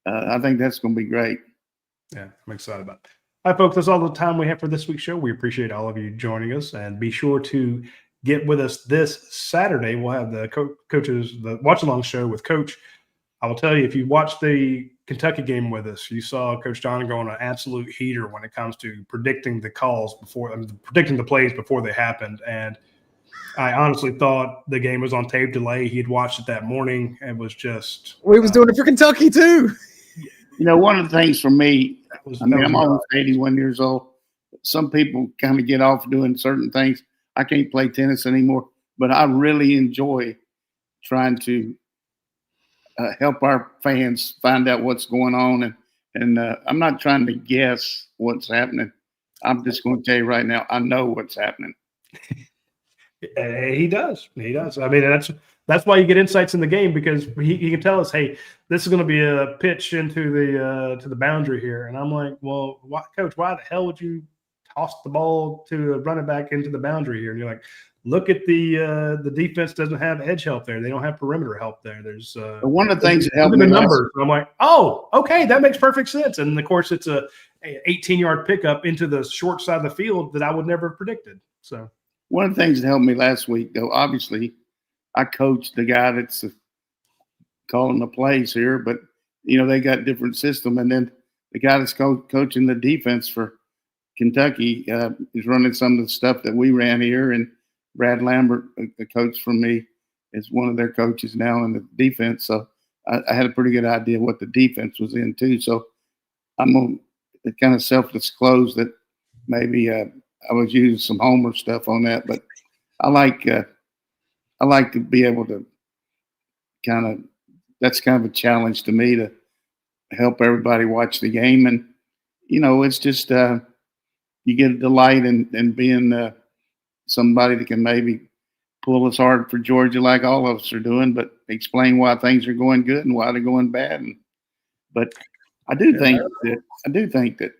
I think that's going to be great. Yeah, I'm excited about it. All right, folks, that's all the time we have for this week's show. We appreciate all of you joining us, and be sure to get with us this Saturday. We'll have the coaches, the watch-along show with Coach I will tell you, if you watched the Kentucky game with us, you saw Coach Donnan go on an absolute heater when it comes to predicting the calls predicting the plays before they happened. And I honestly thought the game was on tape delay. He had watched it that morning and was just. We was doing it for Kentucky too. One of the things for me, I'm rough. almost 81 years old. Some people kind of get off doing certain things. I can't play tennis anymore, but I really enjoy trying to help our fans find out what's going on. And I'm not trying to guess what's happening. I'm just going to tell you right now, I know what's happening. He does. He does. I mean, that's why you get insights in the game, because he can tell us, hey, this is going to be a pitch into the boundary here. And I'm like, well, Coach, why the hell would you toss the ball to a running back into the boundary here? And you're like, look at the defense doesn't have edge help there. They don't have perimeter help there. There's one of the things that helped me. Numbers. I'm like, oh, okay, that makes perfect sense. And of course, it's a 18-yard pickup into the short side of the field that I would never have predicted. So one of the things that helped me last week, though, obviously, I coached the guy that's calling the plays here, but they got different system, and then the guy that's coaching the defense for Kentucky is running some of the stuff that we ran here, and Brad Lambert, a coach from me, is one of their coaches now in the defense. So I had a pretty good idea what the defense was in too. So I'm going to kind of self-disclose that maybe I was using some Homer stuff on that, but I like to be able to that's kind of a challenge to me to help everybody watch the game. And, it's just you get a delight in being somebody that can maybe pull us hard for Georgia like all of us are doing, but explain why things are going good and why they're going bad. But I do think that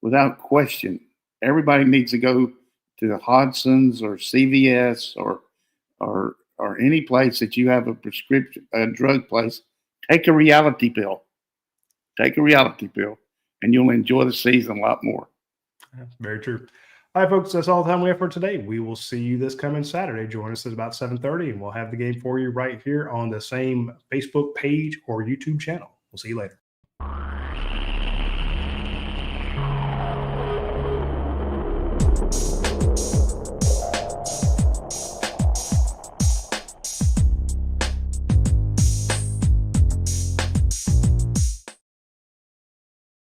without question, everybody needs to go to Hodson's or CVS or any place that you have a drug place. Take a reality pill. And you'll enjoy the season a lot more. Yeah, very true. All right, folks, that's all the time we have for today. We will see you this coming Saturday. Join us at about 7:30, and we'll have the game for you right here on the same Facebook page or YouTube channel. We'll see you later.